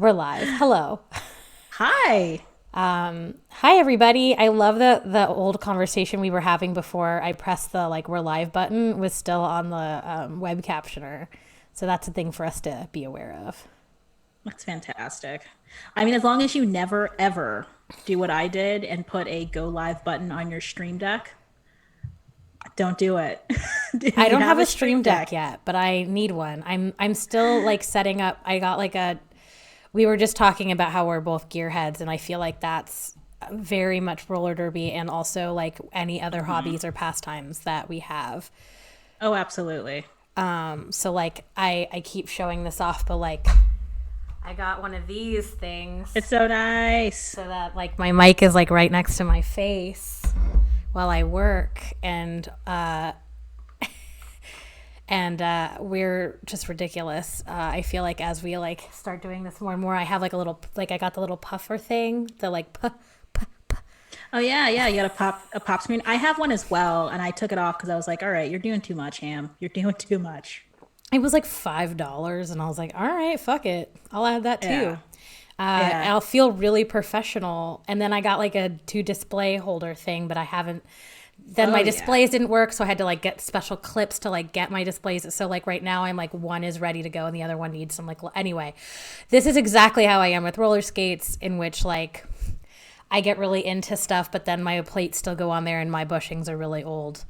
We're live. Hello. Hi. Hi everybody. I love that the old conversation we were having before I pressed the we're live button was still on the web captioner. So that's a thing for us to be aware of. That's fantastic. I mean, as long as you never ever do what I did and put a go live button on your stream deck, don't do it. Do I you don't have have a a stream stream deck deck? yet, but I need one. I'm still setting up. I got we were just talking about how we're both gearheads and I feel like that's very much roller derby and also like any other hobbies or pastimes that we have. Oh, absolutely. So I keep showing this off, but I got one of these things It's so nice. so that my mic is right next to my face while I work, and we're just ridiculous. I feel like as we start doing this more and more, I have a little I got the little puffer thing, the Oh yeah, yeah. You got a pop screen. I have one as well, and I took it off because I was like, all right, you're doing too much, Ham. You're doing too much. it was like $5, and I was like, all right, fuck it, I'll add that too. Yeah. Yeah. I'll feel really professional. And then I got a two display holder thing, but I haven't. Then Oh my yeah. displays didn't work, so I had to get special clips to get my displays. So right now I'm one is ready to go and the other one needs some anyway. This is exactly how I am with roller skates, in which I get really into stuff, but then my plates still go on there and my bushings are really old,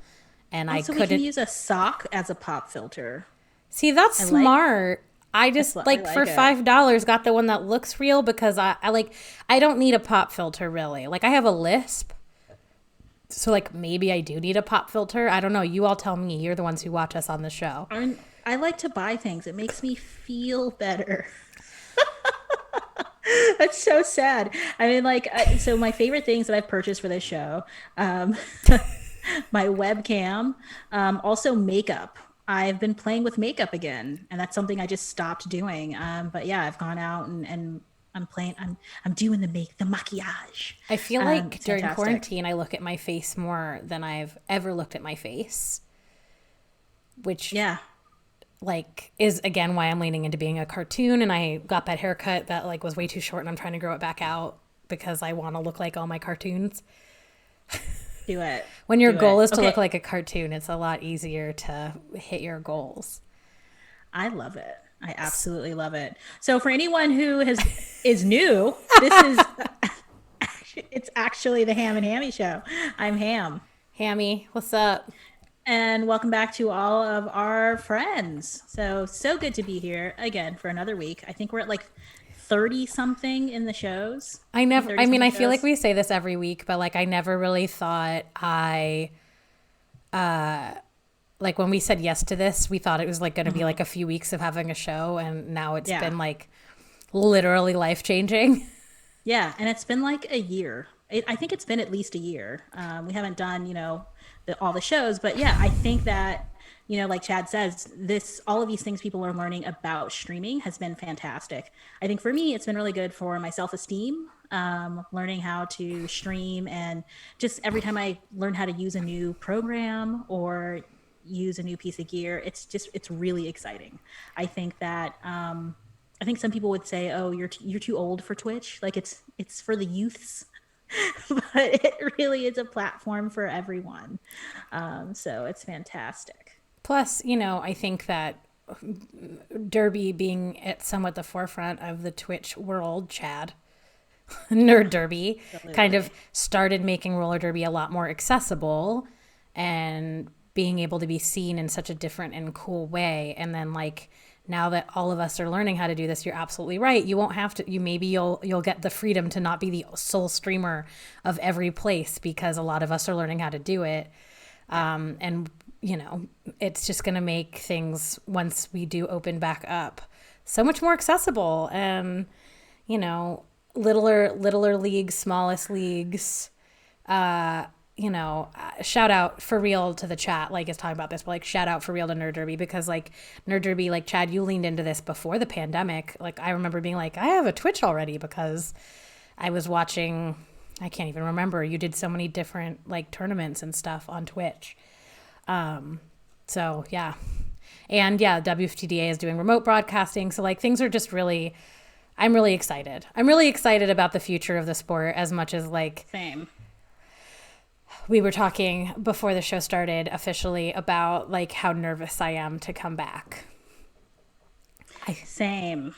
and I Also, we can couldn't use a sock as a pop filter. see. That's I like. smart. I just I for like it. $5 got the one that looks real because I don't need a pop filter really. I have a lisp. So maybe I do need a pop filter. I don't know. You all tell me. You're the ones who watch us on the show. I like to buy things. It makes me feel better. That's so sad. I mean, so my favorite things that I've purchased for this show, um, my webcam, also makeup. I've been playing with makeup again, and that's something I just stopped doing. But yeah, I've gone out and I'm playing. I'm doing the maquillage. I feel It's during fantastic. quarantine I look at my face more than I've ever looked at my face, which Yeah. is again why I'm leaning into being a cartoon, and I got that haircut that was way too short and I'm trying to grow it back out because I want to look like all my cartoons. Do it. When your Do it. goal is to look Okay. like a cartoon, it's a lot easier to hit your goals. I love it. I absolutely love it. So for anyone who is new, this is it's actually the Ham and Hammy show. I'm Ham. Hammy, what's up? And welcome back to all of our friends. So good to be here again for another week. I think we're at 30 something in the shows. I think 30 I mean, something I feel like shows. we say this every week, but I never really thought when we said yes to this, we thought it was going to be Mhm. a few weeks of having a show. And now it's Yeah. been literally life changing. Yeah, and it's been like a year. I think it's been at least a year. We haven't done, all the shows, but yeah, I think that, like Chad says, all of these things people are learning about streaming has been fantastic. I think for me, it's been really good for my self-esteem, learning how to stream, and just every time I learn how to use a new program or use a new piece of gear, it's really exciting. I think that I think some people would say, "Oh, you're too old for Twitch." Like it's for the youths, but it really is a platform for everyone. So it's fantastic. Plus, I think that Derby being at somewhat the forefront of the Twitch world, Chad, Nerd Derby, kind of Absolutely. started making roller derby a lot more accessible and being able to be seen in such a different and cool way. And then now that all of us are learning how to do this, you're absolutely right. You won't have to. You'll get the freedom to not be the sole streamer of every place because a lot of us are learning how to do it. Yeah. And it's just going to make things once we do open back up so much more accessible and you know littler leagues, smallest leagues, shout out for real to the chat, is talking about this, but shout out for real to Nerd Derby because Nerd Derby, Chad, you leaned into this before the pandemic. I remember being I have a Twitch already because I was watching, I can't even remember. You did so many different tournaments and stuff on Twitch. So yeah. And yeah, WFTDA is doing remote broadcasting. So things are just really, I'm really excited. I'm really excited about the future of the sport as much as like Same. we were talking before the show started officially about like how nervous I am to come back. Same.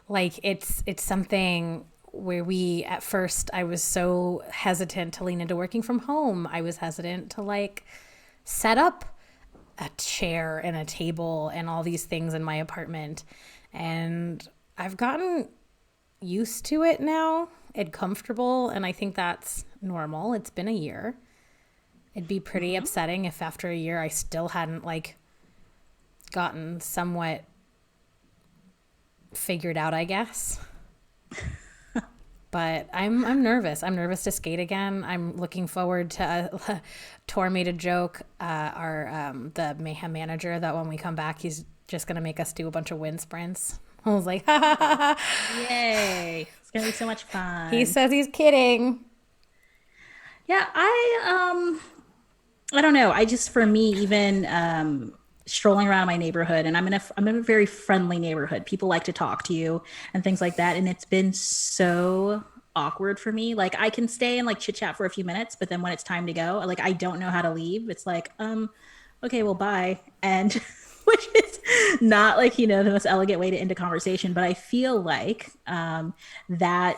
Like it's something where we at first I was so hesitant to lean into working from home. I was hesitant to like set up a chair and a table and all these things in my apartment. And I've gotten used to it now and comfortable. And I think that's normal. It's been a year. It'd be pretty upsetting if after a year I still hadn't like gotten somewhat figured out, I guess. But I'm nervous. I'm nervous to skate again. I'm looking forward to. Tor made a joke. The Mayhem manager that when we come back, he's just gonna make us do a bunch of wind sprints. I was like, ha ha ha ha. Yay. It's going to be so much He fun. says he's kidding. Yeah, I don't know. I just for me even strolling around my neighborhood, and I'm in a very friendly neighborhood. People like to talk to you and things like that, and it's been so awkward for me. Like I can stay and like chit chat for a few minutes, but then when it's time to go, like I don't know how to leave. It's like okay, well bye. And which is not like, you know, the most elegant way to end a conversation, but I feel like that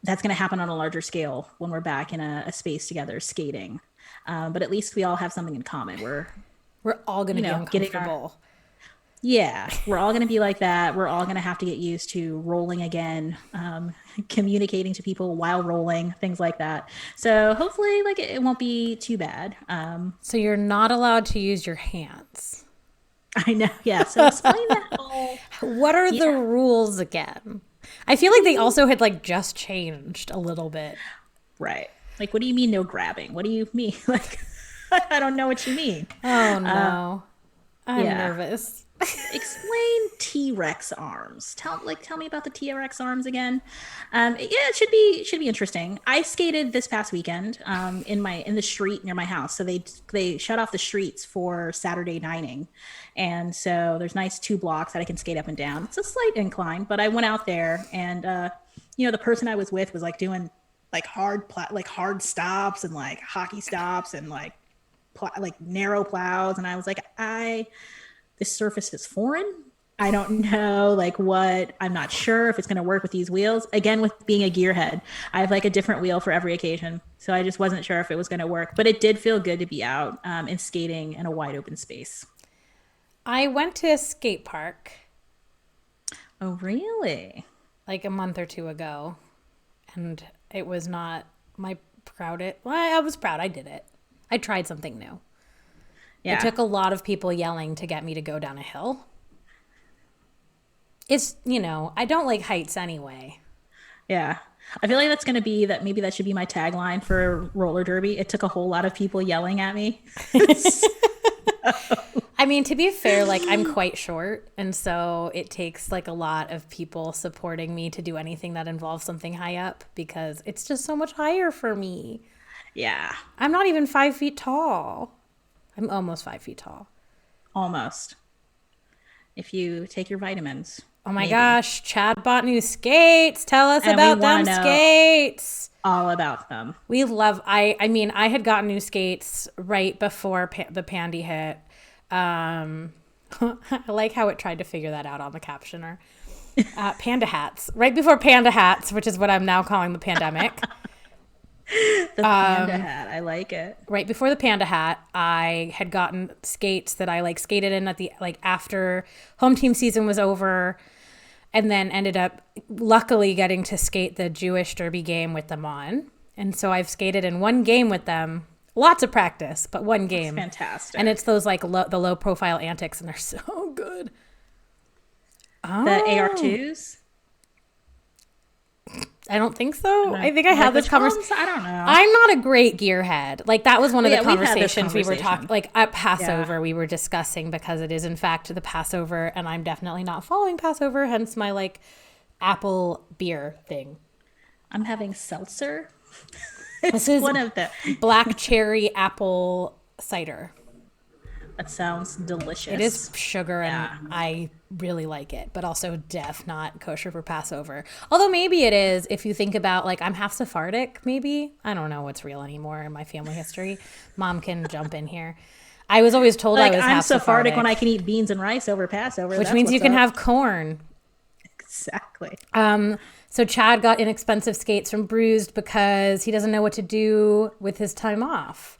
that's going to happen on a larger scale when we're back in a space together skating. But at least we all have something in common. We're all gonna You be know, getting our, uncomfortable. yeah, we're all going to be like that. We're all going to have to get used to rolling again, communicating to people while rolling, things like that. So hopefully, like it won't be too bad. So you're not allowed to use your hands. I know, yeah. So explain that whole, What are the yeah, rules again? I feel like they also had like just changed a little bit. right. Like, what do you mean no grabbing? What do you mean? Like, I don't know what you mean. Oh no. I'm Yeah. nervous. Explain T-Rex arms. Tell me about the T-Rex arms again. Yeah, it should be interesting. I skated this past weekend in the street near my house. So they shut off the streets for Saturday nighting, and so there's nice 2 blocks that I can skate up and down. It's a slight incline, but I went out there, and you know, the person I was with was like doing like hard stops and like hockey stops and like narrow plows, and I was like, this surface is foreign. I don't know like what, I'm not sure if it's going to work with these wheels. Again, with being a gearhead, I have like a different wheel for every occasion. So I just wasn't sure if it was going to work, but it did feel good to be out and skating in a wide open space. I went to a skate park Oh, really? like a month or two ago, and it was not my proudest. Well, I was proud. I did it. I tried something new. It Yeah. took a lot of people yelling to get me to go down a hill. It's, I don't like heights anyway. Yeah. I feel like that's going to be that maybe that should be my tagline for roller derby. It took a whole lot of people yelling at me. I mean, to be fair, like I'm quite short, and so it takes like a lot of people supporting me to do anything that involves something high up because it's just so much higher for me. Yeah. I'm not even 5 feet tall. I'm almost 5 feet tall. Almost. If you take your vitamins. Oh my Maybe. gosh, Chad bought new skates. Tell us And we about want them to know skates. all about them. We love, I mean, I had gotten new skates right before the pandy hit. I like how it tried to figure that out on the captioner. Panda hats. Right before panda hats, which is what I'm now calling the pandemic. The panda hat. I like it. Right before the panda hat, I had gotten skates that I like skated in at the like after home team season was over, and then ended up luckily getting to skate the Jewish derby game with them on. And so I've skated in one game with them. Lots of practice, but one game. It's fantastic. And it's those like the low profile antics, and they're so good. Oh, The AR2s. I don't think so. I think I had Like this which conversation. ones? I don't know. I'm not a great gearhead. Like that was one of Yeah, the we've had this conversations we were talking. conversation. Like at Passover, we were discussing because it is in fact the Passover, and I'm definitely not following Passover. Hence my like apple beer thing. I'm having seltzer. This is One of the black cherry apple cider. That sounds It is delicious. sugar and Yeah. I really like it, but also not kosher for Passover. Although maybe it is if you think about like I'm half Sephardic, maybe. I don't know what's real anymore in my family history. Mom can jump in here. I was always told I Like was I'm half Sephardic when I Sephardic, can eat beans and rice over Passover. which That's means you what's can up. have corn. Exactly. So Chad got inexpensive skates from Bruised because he doesn't know what to do with his time off.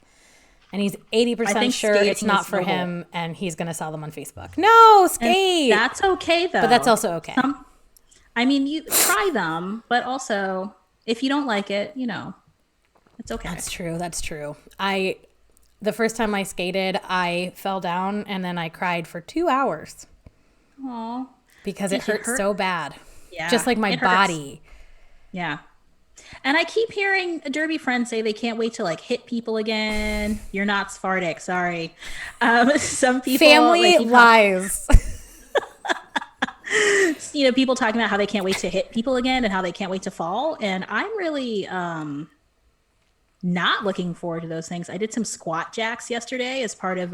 And he's I 80% think sure it's skating not is for noble. him and he's going to sell them on Facebook. No, And skate. that's okay But that's though. also okay. I mean, you try them, but also if you don't like it, it's okay. That's true. That's true. The first time I skated, I fell down and then I cried for 2 hours Oh, because it it hurt hurt. so bad. Yeah, Just like my it hurts. body. Yeah. And I keep hearing derby friends say they can't wait to like hit people again. You're not Sephardic, sorry. Some people like Family lies. people talking about how they can't wait to hit people again and how they can't wait to fall. And I'm really not looking forward to those things. I did some squat jacks yesterday as part of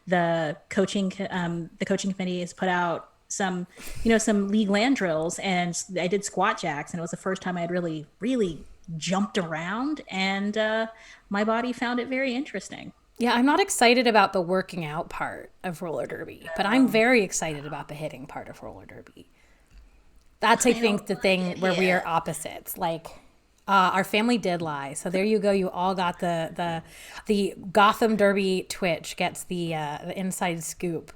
the coaching committee has put out some league land drills, and I did squat jacks, and it was the first time I had really jumped around, and my body found it very interesting. Yeah, I'm not excited about the working out part of roller derby, but I'm very excited about the hitting part of roller derby. That's, I I think, don't the like thing it where we are yet. opposites. Like, our family did lie. So there you go. You all got the Gotham Derby Twitch gets the inside scoop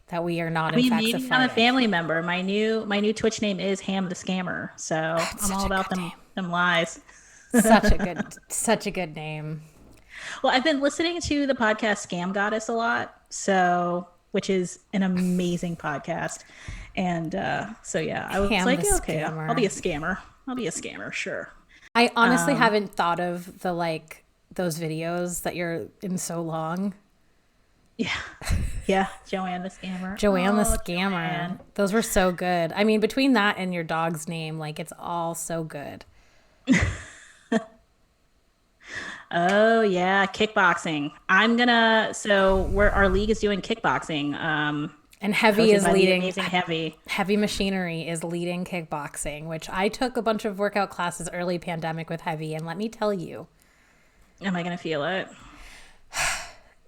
that we are not I in mean, fact maybe I'm a Sephardic. family member. My new Twitch name is Ham the Scammer, so It's I'm such all a about good them name. them lies. Such a good name. Well, I've been listening to the podcast Scam Goddess a lot, so which is an amazing podcast. And so yeah, I was Ham the like, okay, I'll be scammer. a scammer. I'll be a scammer, sure. I honestly haven't thought of those videos that you're in so long. Yeah. Yeah, Joanne the scammer. Joanne the Oh, scammer. Joanne. Those were so good. I mean, between that and your dog's name, like it's all so good. Oh yeah, kickboxing. Where our league is doing kickboxing, And Heavy hosted is by the leading. amazing Heavy. Heavy Machinery is leading kickboxing, which I took a bunch of workout classes early pandemic with Heavy, and let me tell you, Am I gonna feel it?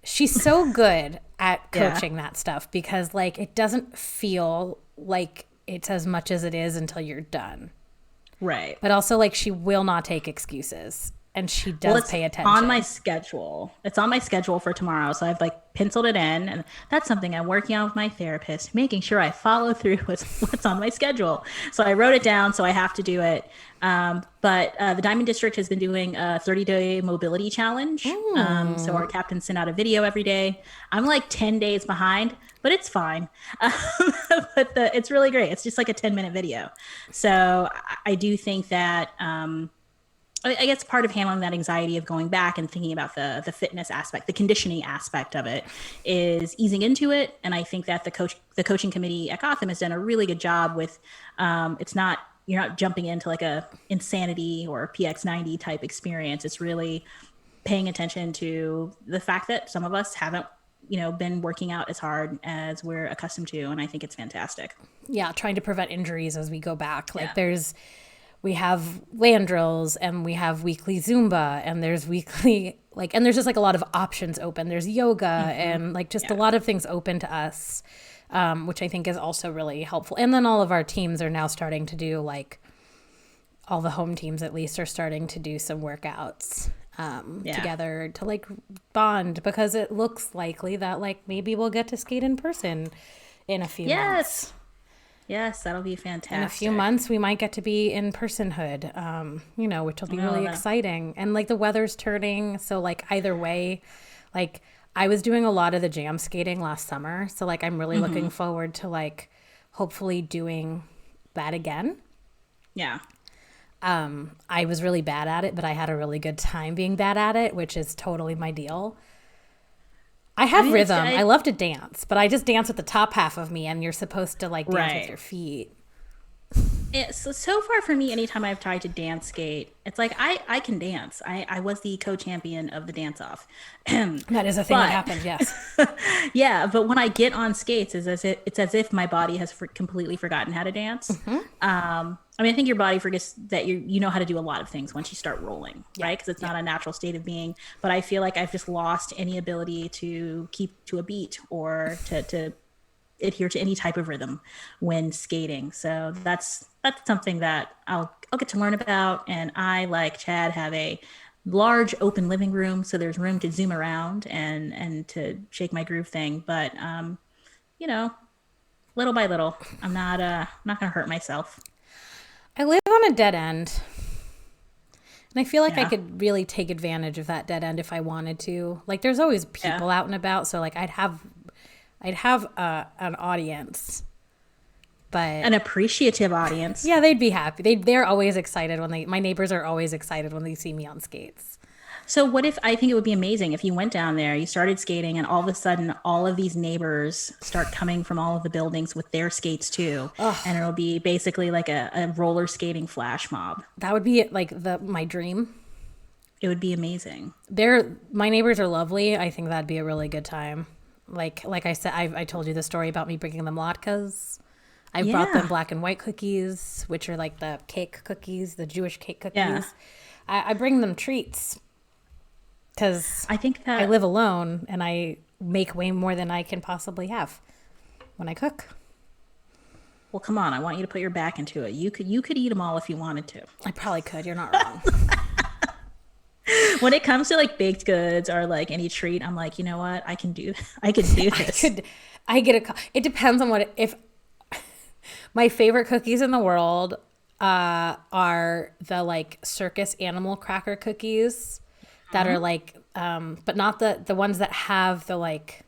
she's so good at Yeah. coaching that stuff because like it doesn't feel like it's as much as it is until you're done. Right. But also like she will not take excuses and she Well, does it's pay on my attention. schedule. It's on my schedule for tomorrow. So I've like penciled it in. And that's something I'm working on with my therapist, making sure I follow through with what's on my schedule. So I wrote it down. So I have to do it. But the Diamond District has been doing a 30-day mobility challenge. So our captain sent out a video every day. I'm like 10 days behind, but it's fine. But it's really great. It's just like a 10-minute video. So I do think that I guess part of handling that anxiety of going back and thinking about the fitness aspect, the conditioning aspect of it, is easing into it. And I think that the coaching committee at Gotham has done a really good job with. It's not You're not jumping into like a Insanity or PX90 type experience. It's really paying attention to the fact that some of us haven't been working out as hard as we're accustomed to, and I think it's fantastic. Yeah, trying to prevent injuries as we go back. Yeah. We have land drills and we have weekly Zumba and there's weekly and there's just like a lot of options open. There's yoga and like just a Yeah. lot of things open to us, which I think is also really helpful. And then all of our teams are now starting to do all the home teams at least are starting to do some workouts Yeah. together to bond because it looks likely that maybe we'll get to skate in person in a few months. Yes. Yes, that'll be fantastic. In a few months, we might get to be in personhood, which will be really exciting. And the weather's turning. So either way, I was doing a lot of the jam skating last summer. So I'm really looking forward to hopefully doing that again. Yeah. I was really bad at it, but I had a really good time being bad at it, which is totally my deal. I have mean, rhythm. I love to dance, but I just dance with the top half of me, and you're supposed to dance Right. with your feet. So far for me, anytime I've tried to dance skate, it's like I can dance. I was the co-champion of the dance off. That is a thing that But happens, yes. yeah, but when I get on skates, it's as if my body has completely forgotten how to dance. I mean, I think your body forgets that you know how to do a lot of things once you start rolling, Yeah. right? Because it's Yeah. not a natural state of being. But I feel like I've just lost any ability to keep to a beat or to adhere to any type of rhythm when skating. So that's something that I'll get to learn about. And I, like Chad, have a large open living room, so there's room to zoom around and to shake my groove thing. But you know, little by little, I'm not gonna hurt myself. I live on a dead end. And I feel like I Yeah, could really take advantage of that dead end if I wanted to. Like there's always yeah. people out and about, so like I'd have an audience. But An appreciative audience. yeah, they'd be happy. They're always excited when my neighbors are always excited when they see me on skates. So what if I think it would be amazing if you went down there, you started skating, and all of a sudden all of these neighbors start coming from all of the buildings with their skates too, and it'll be basically like a roller skating flash mob. That would be like the my dream. It would be amazing. My neighbors are lovely. I think that'd be a really good time. Like I said, I told you the story about me bringing them latkes. I brought them Yeah, black and white cookies, which are like the cake cookies, the Jewish cake yeah. cookies. I bring them treats because I think I that. live alone and I make way more than I can possibly have when I cook. Well, come on. I want you to put your back into it. You could eat them all if you wanted to. I probably could. You're not wrong. When it comes to like baked goods or like any treat, I'm like, you know what? I can do. I can do I this. could. I get a. It depends on what. If my favorite cookies in the world are the like circus animal cracker cookies that are like, but not the ones that have the like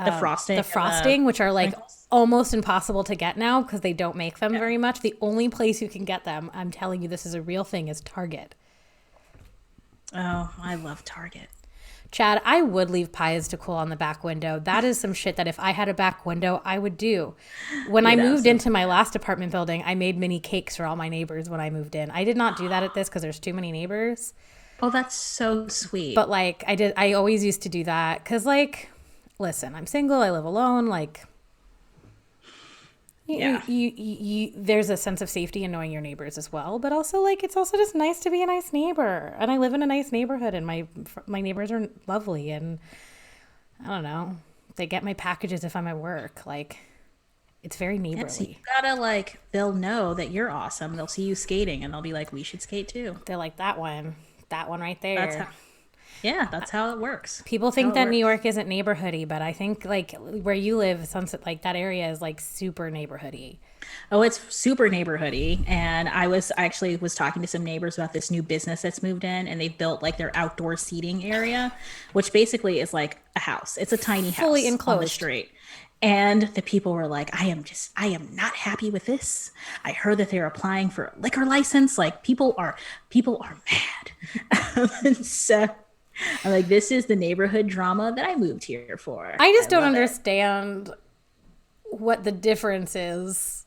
The frosting. the and the frosting, which are like sprinkles. almost impossible to get now because they don't make them very much. The only place you can get them, I'm telling you, this is a real thing, is Target. Oh, I love Target. Chad, I would leave pies to cool on the back window. That is some shit that if I had a back window, I would do. When I You'd moved absolutely. into my last apartment building, I made mini cakes for all my neighbors when I moved in. I did not do that at this because there's too many neighbors. Oh, that's so sweet. But like I always used to do that because like, listen, I'm single, I live alone. Like, Yeah. there's a sense of safety in knowing your neighbors as well. But also like, it's also just nice to be a nice neighbor. And I live in a nice neighborhood, and my neighbors are lovely. And I don't know, they get my packages if I'm at work. Like, it's very Yes, you neighborly. gotta like, they'll know that you're awesome. They'll see you skating and they'll be like, we should skate too. They're like that one right That's how, there. yeah, that's how it works. People That's how think it that New works. York isn't neighborhoody, but I think like where you live, Sunset, like that area is like super neighborhoody. Oh, it's super neighborhoody. And I actually was talking to some neighbors about this new business that's moved in, and they've built like their outdoor seating area, which basically is like a house. It's a tiny Fully house on the enclosed. street. And the people were like, I am not happy with this. I heard that they're applying for a liquor license. Like people are mad. And so I'm like, this is the neighborhood drama that I moved here for. I I just don't love it. understand what the difference is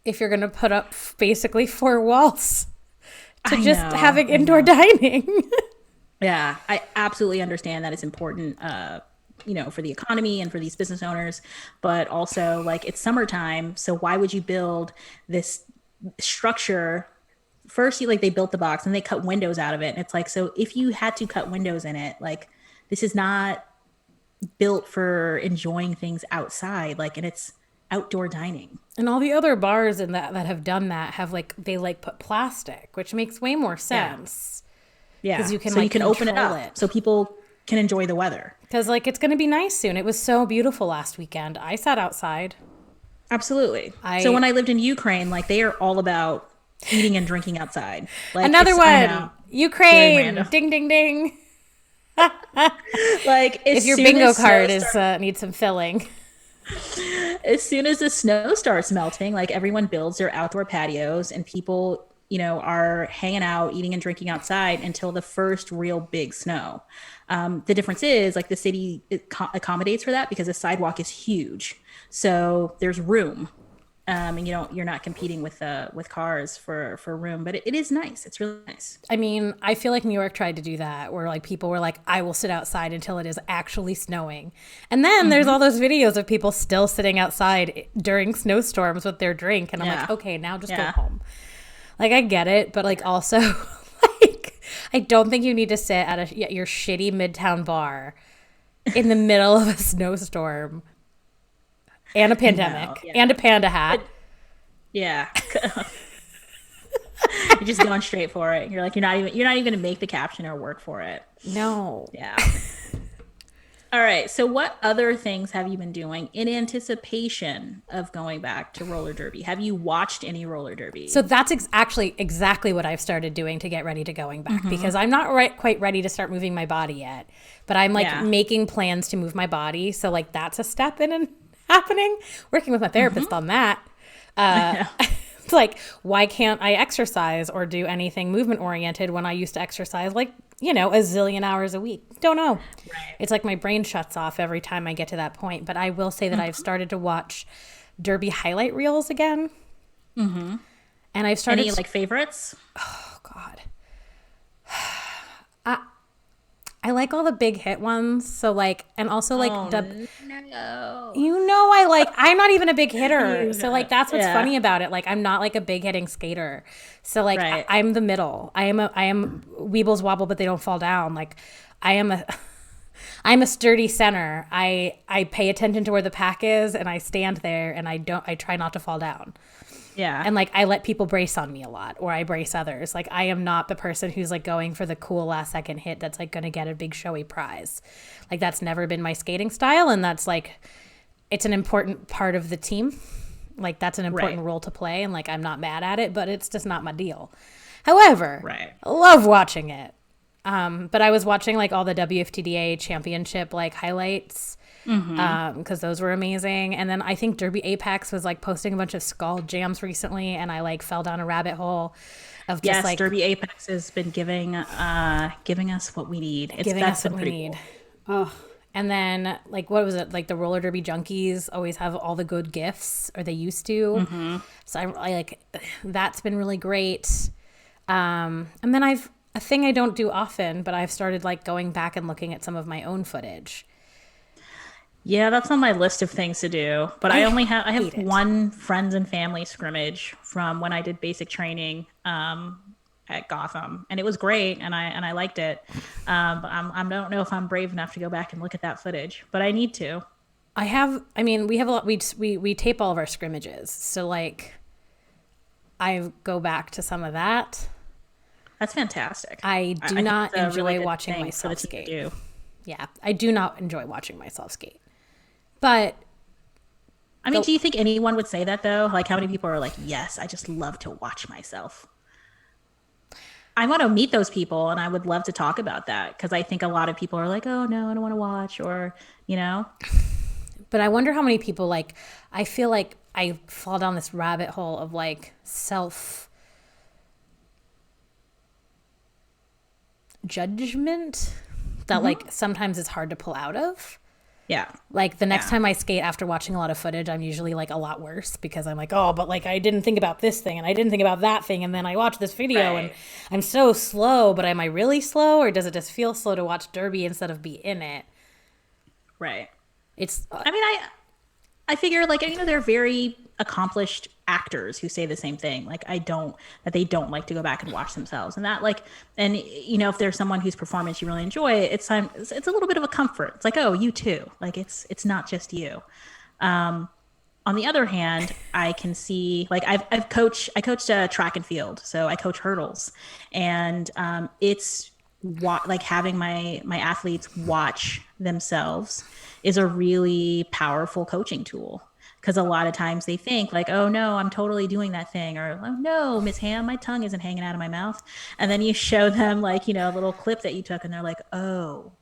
if you're going to put up basically four walls to I just know. having I indoor know. dining. Yeah, I absolutely understand that it's important, for the economy and for these business owners, but also like it's summertime, so why would you build this structure? First, they built the box and they cut windows out of it, and it's like, so if you had to cut windows in it, like this is not built for enjoying things outside, like, and it's outdoor dining. And all the other bars in that have done that have like they like put plastic, which makes way more Yeah, sense because yeah. you can So you like can open it control up it. so people can enjoy the weather. Because like it's going to be nice soon. It was so beautiful last weekend. I sat outside. Absolutely. So I when I lived in Ukraine, like they are all about eating and drinking outside. Like Another it's, I one. know, very Ukraine. random. Ding ding ding. Like If your bingo card is needs some filling. as soon as the snow starts melting, like everyone builds their outdoor patios and people, are hanging out, eating and drinking outside until the first real big snow. The difference is like the city accommodates for that because the sidewalk is huge. So there's room And you're not competing with cars for room, but it is nice. It's really nice. I mean, I feel like New York tried to do that where like people were like, I will sit outside until it is actually snowing. And then there's all those videos of people still sitting outside during snowstorms with their drink. And I'm Yeah. like, okay, now just go Yeah. home. Like, I get it. But like also, like, I don't think you need to sit at your shitty Midtown bar in the middle of a snowstorm and a No. pandemic Yeah. and a panda hat. Yeah. You're just going straight for it. You're like, you're not even going to make the caption or work for it. No. Yeah. All right. So what other things have you been doing in anticipation of going back to roller derby? Have you watched any roller derby? So that's actually exactly what I've started doing to get ready to going back because I'm not quite ready to start moving my body yet, but I'm like Yeah. making plans to move my body. So like that's a step in and happening. Working with my therapist on that. It's like, why can't I exercise or do anything movement oriented when I used to exercise like, a zillion hours a week? Don't know. Right. It's like my brain shuts off every time I get to that point. But I will say that I've started to watch Derby highlight reels again. And I've started. Any like favorites? Oh, God. I like all the big hit ones. So like, and also like, No. I'm not even a big hitter. You So know. like, that's what's Yeah. funny about it. Like, I'm not like a big hitting skater. So like, Right. I'm the middle. I am weebles wobble, but they don't fall down. Like I'm a sturdy center. I pay attention to where the pack is and I stand there and I try not to fall down. Yeah. And like I let people brace on me a lot or I brace others. Like I am not the person who's like going for the cool last second hit that's like going to get a big showy prize. Like that's never been my skating style and that's like it's an important part of the team. Like that's an important Right. role to play and like I'm not mad at it, but it's just not my deal. However, Right. I love watching it. But I was watching like all the WFTDA championship like highlights because those were amazing. And then I think Derby Apex was like posting a bunch of skull jams recently, and I like fell down a rabbit hole of just Yes, like Derby Apex has been giving us what we need. giving That's us what been we pretty need. cool. And then like what was it like the roller derby junkies always have all the good gifts or they used to. So I like that's been really great. And then a thing I don't do often, but I've started like going back and looking at some of my own footage. Yeah, that's on my list of things to do. But I have hate it. one friends and family scrimmage from when I did basic training at Gotham, and it was great, and I liked it. But I don't know if I'm brave enough to go back and look at that footage, but I need to. We have a lot, we tape all of our scrimmages. So like I go back to some of that. That's fantastic. I do think not it's a enjoy really good watching thing for myself the team skate. to do. Yeah, I do not enjoy watching myself skate. But I mean, do you think anyone would say that though? Like, how many people are like, "Yes, I just love to watch myself." I want to meet those people, and I would love to talk about that because I think a lot of people are like, "Oh no, I don't want to watch," or But I wonder how many people like, I feel like I fall down this rabbit hole of like self judgment that like sometimes it's hard to pull out of. yeah, Like the next Yeah. time I skate after watching a lot of footage, I'm usually like a lot worse because I'm like, oh, but like I didn't think about this thing and I didn't think about that thing. And then I watched this video and Right. I'm so slow, but am I really slow or does it just feel slow to watch Derby instead of be in it? right. It's, I mean, I figure like they're very accomplished actors who say the same thing. Like that they don't like to go back and watch themselves, and that like and if there's someone whose performance you really enjoy, it's a little bit of a comfort. It's like, oh, you too. Like it's not just you. On the other hand, I can see like I coached track and field, so I coach hurdles, and it's like having my athletes watch themselves is a really powerful coaching tool because a lot of times they think like, oh no, I'm totally doing that thing, or oh no, Miss Ham, my tongue isn't hanging out of my mouth, and then you show them like a little clip that you took, and they're like, oh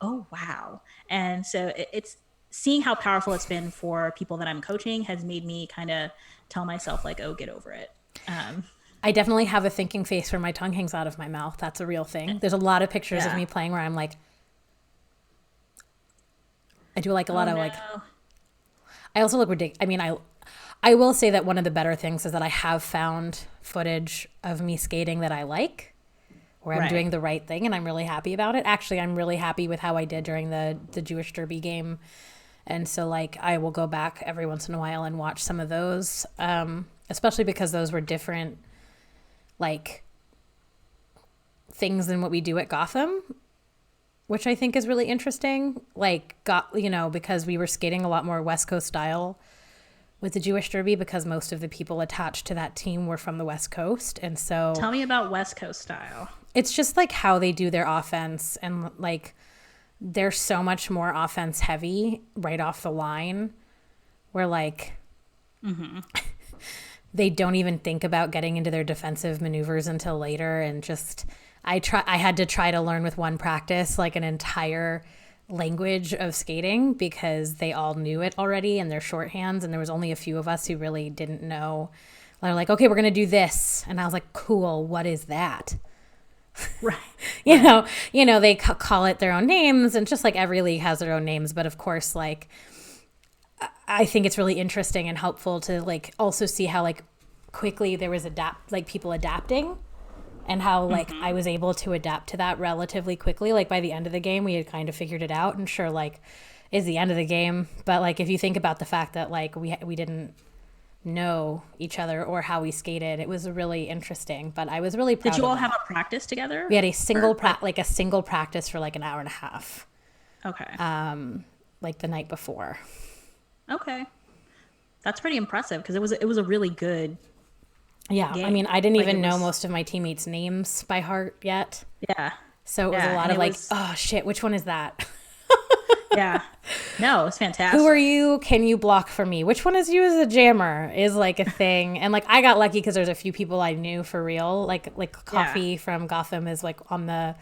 wow. And so it's seeing how powerful it's been for people that I'm coaching has made me kind of tell myself like, oh, get over it. I definitely have a thinking face where my tongue hangs out of my mouth. That's a real thing. There's a lot of pictures of Yeah. me playing where I'm like, I do like a lot of like, I also look ridiculous. I mean, I will say that one of the better things is that I have found footage of me skating that I like, where I'm Right. doing the right thing, and I'm really happy about it. Actually, I'm really happy with how I did during the Jewish Derby game. And so, like, I will go back every once in a while and watch some of those, especially because those were different, like, things than what we do at Gotham, which I think is really interesting. Like, because we were skating a lot more West Coast style with the Jewish Derby because most of the people attached to that team were from the West Coast. And so Tell me about West Coast style. it's just like how they do their offense, and like they're so much more offense heavy right off the line, where like they don't even think about getting into their defensive maneuvers until later. And just I had to try to learn with one practice like an entire language of skating because they all knew it already and they're shorthands, and there was only a few of us who really didn't know. They're like, okay, we're gonna do this, and I was like, cool, what is that? Right. They call it their own names, and just like every league has their own names. But of course, like, I think it's really interesting and helpful to like also see how like quickly there was people adapting, and how like I was able to adapt to that relatively quickly. Like by the end of the game, we had kind of figured it out, and sure, like is the end of the game. But like if you think about the fact that like we didn't know each other or how we skated, it was really interesting. But I was really proud. Did you of all that. have a practice together? We had a single practice for like an hour and a half, Okay. like the night before. Okay. That's pretty impressive because it was a really good Yeah, I game. mean, I didn't Like, even it know was- most of my teammates' names by heart yet. Yeah. So it was a Yeah, lot and of it like, was- oh shit, which one is that? Yeah. No, it's fantastic. Who are you? Can you block for me? Which one is you as a jammer is like a thing. And like I got lucky because there's a few people I knew for real. Like Coffee from Gotham is like on the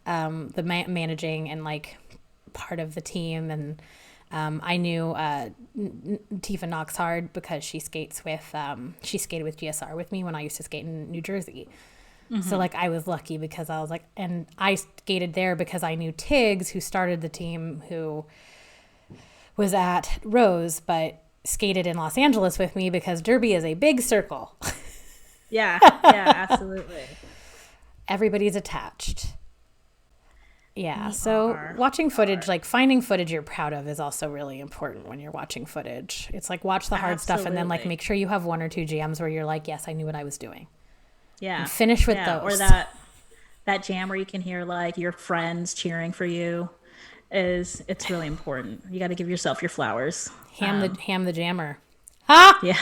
managing and like part of the team. And I knew Tifa Knoxhard because she skated with GSR with me when I used to skate in New Jersey. So like I was lucky because I was like, and I skated there because I knew Tiggs, who started the team, who was at Rose, but skated in Los Angeles with me because Derby is a big circle. Yeah. Yeah, absolutely. Everybody's attached. Yeah. We So are. watching footage, like finding footage you're proud of, is also really important when you're watching footage. It's like watch the hard stuff and then like Absolutely. make sure you have one or two jams where you're like, yes, I knew what I was doing. Yeah. Finish with Yeah. those. Or that jam where you can hear like your friends cheering for you it's really important. You got to give yourself your flowers. Ham the jammer. Ha! Yeah.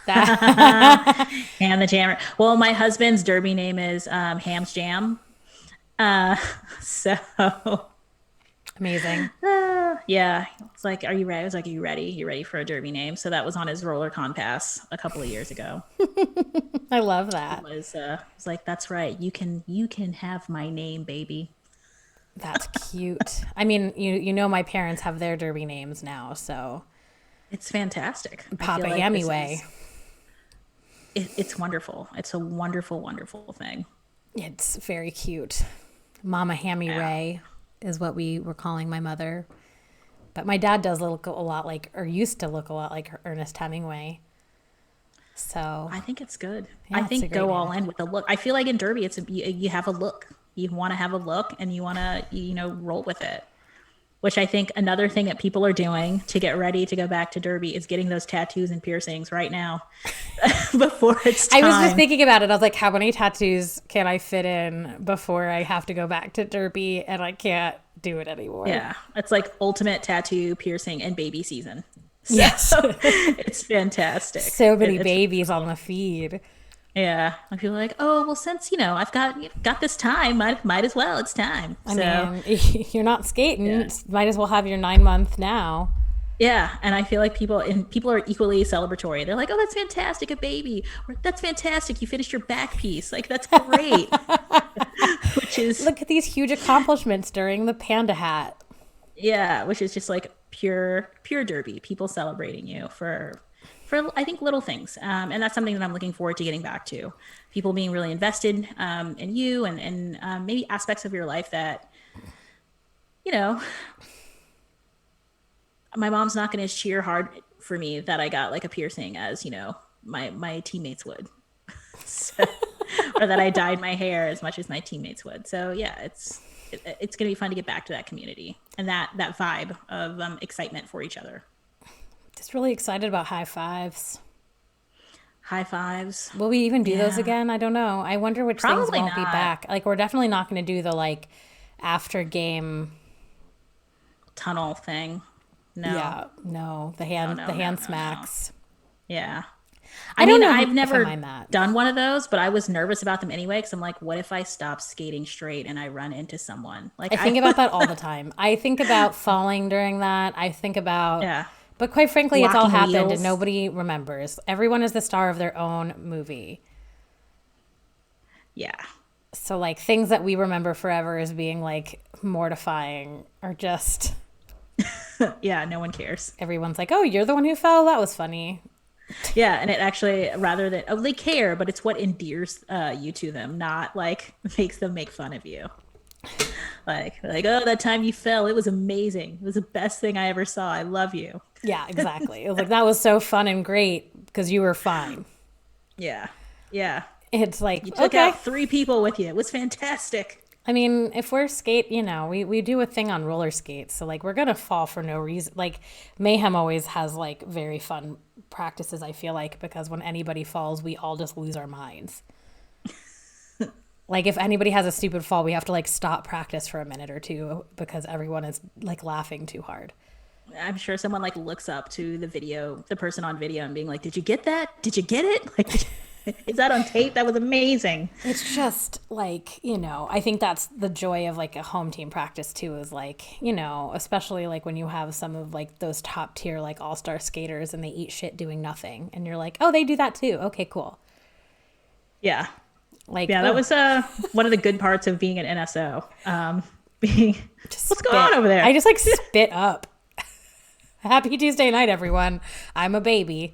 That, And the jammer. Well, my husband's derby name is Ham's Jam. Uh, so amazing. yeah, it's like, are you ready? I was like, are you ready? You ready for a derby name? So that was on his roller con pass a couple of years ago. I love that. Was like, that's right. You can have my name, baby. That's cute. I mean, you know my parents have their derby names now, so It's fantastic. I Papa feel like Hammy this way. it's wonderful. It's a wonderful, wonderful thing. It's very cute. Mama Hammy Yeah. Ray is what we were calling my mother. But my dad does look a lot like, or used to look a lot like Ernest Hemingway. So I think it's good. Yeah, I it's a think great go name. all in with the look. I feel like in Derby, you have a look. You want to have a look, and you want to roll with it. Which I think another thing that people are doing to get ready to go back to Derby is getting those tattoos and piercings right now before it's I time. was just thinking about it. I was like, how many tattoos can I fit in before I have to go back to Derby and I can't do it anymore? Yeah, it's like ultimate tattoo, piercing, and baby season. So Yes. it's fantastic. So many It's- babies on the feed. Yeah, and people are like, oh well, since I've got this time, might as well. It's time. I So mean, you're not skating. Yeah. Might as well have your 9 month now. yeah, and I feel like people are equally celebratory. They're like, oh, that's fantastic, a baby, or that's fantastic, you finished your back piece. Like that's great. Which is Look at these huge accomplishments during the panda hat. yeah, which is just like pure Derby. People celebrating you for I think little things, and that's something that I'm looking forward to getting back to. People being really invested in you and maybe aspects of your life that my mom's not going to cheer hard for me that I got like a piercing as, my teammates would. So, or that I dyed my hair as much as my teammates would. So yeah, it's going to be fun to get back to that community and that vibe of excitement for each other. Just really excited about high fives. High fives. Will we even do those Yeah. again? I don't know. I wonder which things Probably won't be not. back. Like we're definitely not going to do the like after game. Tunnel thing. No. Yeah, no, No, the no, no, hand no, no. smacks. Yeah. I I don't mean, know I've if I never mind that. done one of those, but I was nervous about them anyway because I'm like, what if I stop skating straight and I run into someone? Like I think I about that all the time. I think about falling during that. I think about, yeah, but quite frankly, it's all locking happened and wheels. nobody remembers. Everyone is the star of their own movie. Yeah. So, like, things that we remember forever as being like mortifying are just Yeah, no one cares. everyone's like, oh, you're the one who fell? That was funny. Yeah, and it actually rather than they care, but it's what endears you to them, not like makes them make fun of you. Like oh, that time you fell, it was amazing. It was the best thing I ever saw. I love you. Yeah, exactly. It was like, that was so fun and great because you were fine. Yeah, yeah. It's like, You took okay. out 3 people with you. It was fantastic. I mean, if we're skate, we do a thing on roller skates. So, like, we're going to fall for no reason. Like, Mayhem always has, like, very fun practices, I feel like, because when anybody falls, we all just lose our minds. Like, if anybody has a stupid fall, we have to, like, stop practice for a minute or two because everyone is, like, laughing too hard. I'm sure someone like looks up to the person on video and being like, "Did you get that? Did you get it? Like, is that on tape? That was amazing." It's just like, I think that's the joy of like a home team practice too, is like, especially like when you have some of like those top tier like all-star skaters and they eat shit doing nothing. And you're like, oh, they do that too. Okay, cool. Yeah, Like, yeah. oh, That was one of the good parts of being an NSO. Being just what's going spit. on over there? I just like spit up. Happy Tuesday night, everyone. I'm a baby.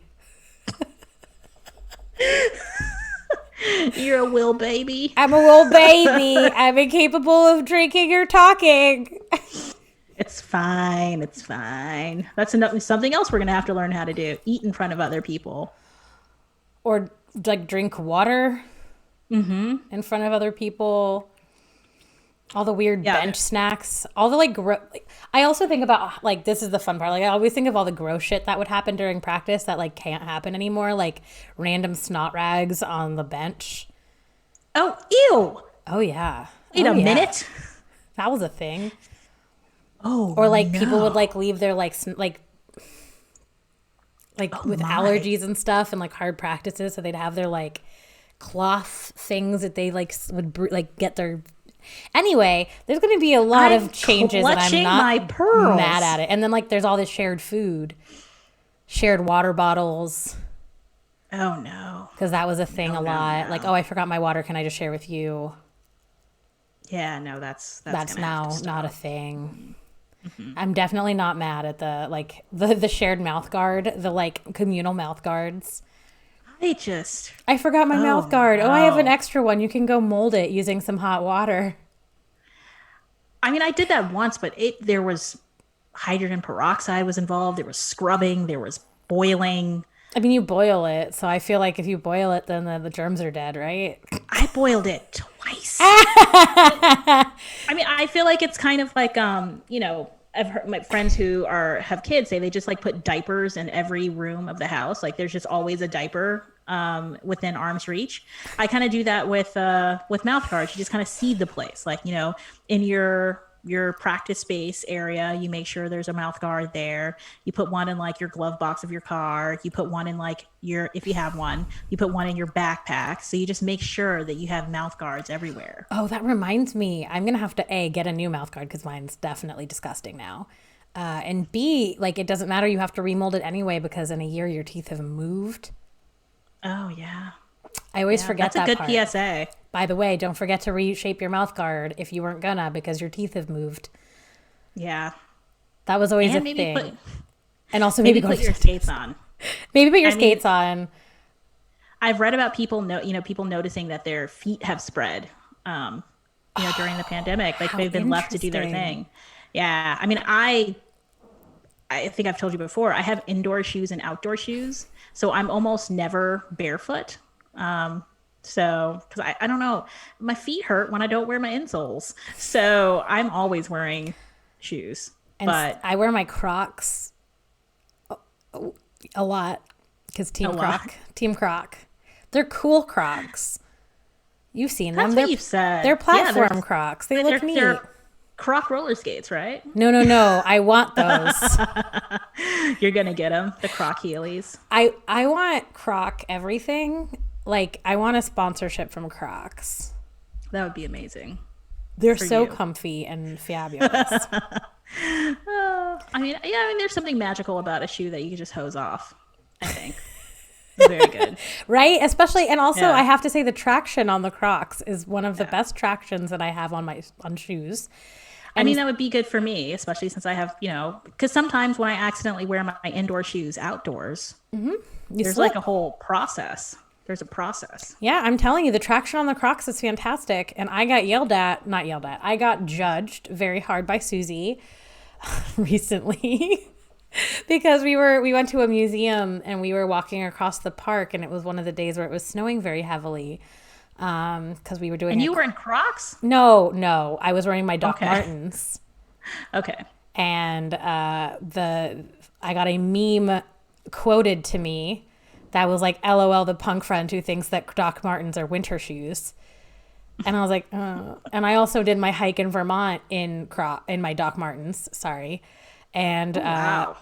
You're a will baby. I'm a little baby. I'm incapable of drinking or talking. It's fine. It's fine. That's something else we're gonna have to learn how to do. Eat in front of other people. Or like drink water in front of other people. All the weird Yeah. bench snacks. All the like, I also think about like, this is the fun part. Like, I always think of all the gross shit that would happen during practice that like can't happen anymore. Like random snot rags on the bench. Oh, ew. Oh, yeah. Wait Oh, a yeah. minute. That was a thing. Oh, Or like no. people would like leave their like, like with my. allergies and stuff and like hard practices. So they'd have their like cloth things that they like would like get their. Anyway, there's going to be a lot I'm of changes and I'm clutching not my pearls. mad at it. And then like there's all this shared food, shared water bottles, Oh no. because that was a thing a no, lot. no. Like, oh, I forgot my water. Can I just share with you? Yeah, no, that's That's gonna have now to stop. not a thing. I'm definitely not mad at the like the shared mouth guard, the like communal mouth guards. I forgot my mouth guard. Oh, I have an no. extra one. You can go mold it using some hot water. I mean, I did that once, but there was hydrogen peroxide was involved. There was scrubbing. There was boiling. I mean, you boil it, so I feel like if you boil it, then the germs are dead, right? I boiled it twice. I mean, I feel like it's kind of like I've heard my friends who have kids say they just like put diapers in every room of the house. Like there's just always a diaper within arm's reach. I kind of do that with mouth guards. You just kind of seed the place, like in your practice space area, you make sure there's a mouth guard there. You put one in like your glove box of your car. You put one in like if you have one, you put one in your backpack. So you just make sure that you have mouth guards everywhere. Oh, that reminds me. I'm going to have to get a new mouth guard because mine's definitely disgusting now. And B, like it doesn't matter. You have to remold it anyway because in a year your teeth have moved. Oh yeah. I always forget That's that a part. good PSA. By the way, don't forget to reshape your mouth guard if you weren't gonna because your teeth have moved. Yeah. That was always And a maybe thing. And also maybe, put go your skates on. maybe put your I mean- skates on. I've read about people people noticing that their feet have spread during the pandemic. Like how they've been left to do their interesting. thing. Yeah. I mean, I I think I've told you before, I have indoor shoes and outdoor shoes. So I'm almost never barefoot. Um, so, because I don't know, my feet hurt when I don't wear my insoles. So I'm always wearing shoes. And But I wear my Crocs a lot because a lot. Team Croc. They're cool Crocs. You've seen them. That's what you've said. They're Yeah, platform Crocs. They look neat. they're Croc roller skates, right? No, no, no. I want those. You're gonna get them, the Croc Heelys. I want Croc everything. Like I want a sponsorship from Crocs. That would be amazing They're for so you. comfy and fabulous. I mean, there's something magical about a shoe that you can just hose off. I think it's very good. Right? Especially, and also Yeah. I have to say the traction on the Crocs is one of the best tractions that I have on shoes. I mean, that would be good for me, especially since I have, because sometimes when I accidentally wear my indoor shoes outdoors, You there's slip. like a whole process. There's a process. Yeah, I'm telling you, the traction on the Crocs is fantastic. And I got not yelled at, I got judged very hard by Susie recently because we went to a museum and we were walking across the park and it was one of the days where it was snowing very heavily because we were doing And a you were in Crocs? no, I was wearing my Doc Okay. Martens. Okay. And I got a meme quoted to me that was like, "LOL, the punk friend who thinks that Doc Martens are winter shoes." And I was like, and I also did my hike in Vermont in my Doc Martens. Sorry, and Wow.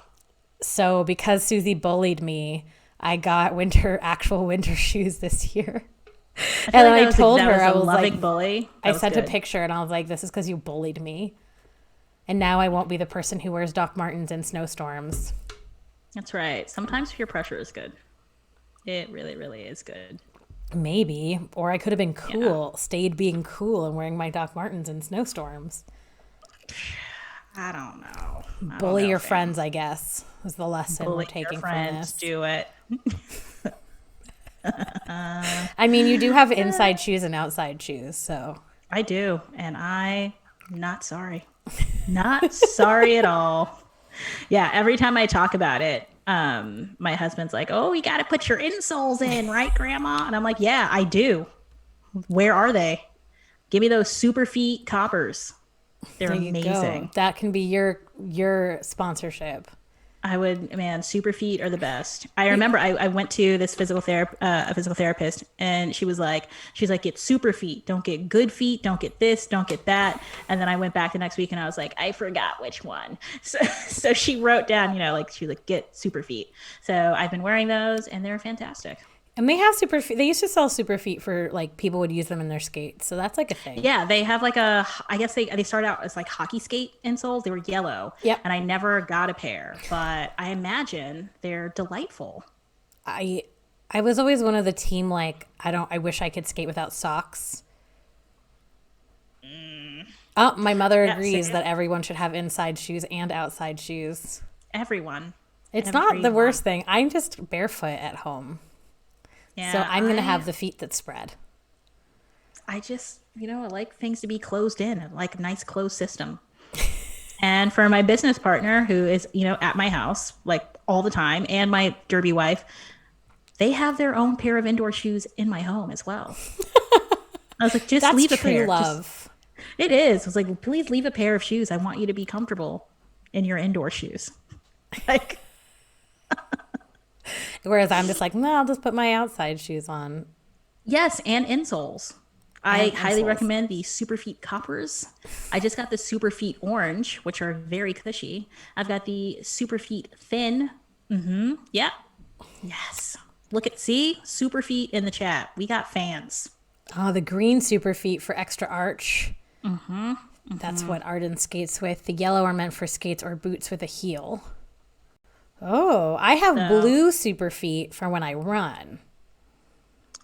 so because Susie bullied me, I got actual winter shoes this year. I feel And then like I told her, that I was a was loving like, bully. That I was sent a good. picture and I was like, this is because you bullied me. And now I won't be the person who wears Doc Martens in snowstorms. That's right. Sometimes peer pressure is good. It really, really is good. Maybe. Or I could have been cool, stayed being cool and wearing my Doc Martens in snowstorms. I don't know. I don't Bully know, your fam. friends, I guess, is the lesson we're Bully taking your from friends. this. Do it. I mean, you do have inside shoes and outside shoes, so. I do, and I'm not sorry. Not sorry at all. Yeah, every time I talk about it, my husband's like, "Oh, you got to put your insoles in, right, Grandma?" And I'm like, "Yeah, I do. Where are they? Give me those super feet coppers. They're There you amazing." go. That can be your sponsorship. I would, man, super feet are the best. I remember I went to this a physical therapist, and she's like, get super feet, don't get good feet, don't get this, don't get that. And then I went back the next week and I was like, I forgot which one. So she wrote down, like, she was like, get super feet. So I've been wearing those and they're fantastic. And they have super feet. They used to sell super feet for like people would use them in their skates. So that's like a thing. Yeah, they have like I guess they started out as like hockey skate insoles. They were yellow. Yep. And I never got a pair, but I imagine they're delightful. I was always one of the team like I wish I could skate without socks. Oh, my mother Yeah, agrees same. that everyone should have inside shoes and outside shoes. Everyone. It's not the Everyone. worst thing. I'm just barefoot at home. Yeah, So I'm going to I- have the feet that spread. I just, I like things to be closed in. I like a nice closed system. And for my business partner who is, at my house like all the time, and my derby wife, they have their own pair of indoor shoes in my home as well. I was like, just That's leave a true pair. love. It is. I was like, please leave a pair of shoes. I want you to be comfortable in your indoor shoes. Like, Whereas I'm just like, no, I'll just put my outside shoes on. yes, and insoles. I And highly insoles. recommend the Superfeet Coppers. I just got the Superfeet Orange, which are very cushy. I've got the Superfeet Thin. Yeah. Yes. See? Superfeet in the chat. We got fans. Oh, the green super feet for extra arch. That's what Arden skates with. The yellow are meant for skates or boots with a heel. Oh, I have blue super feet for when I run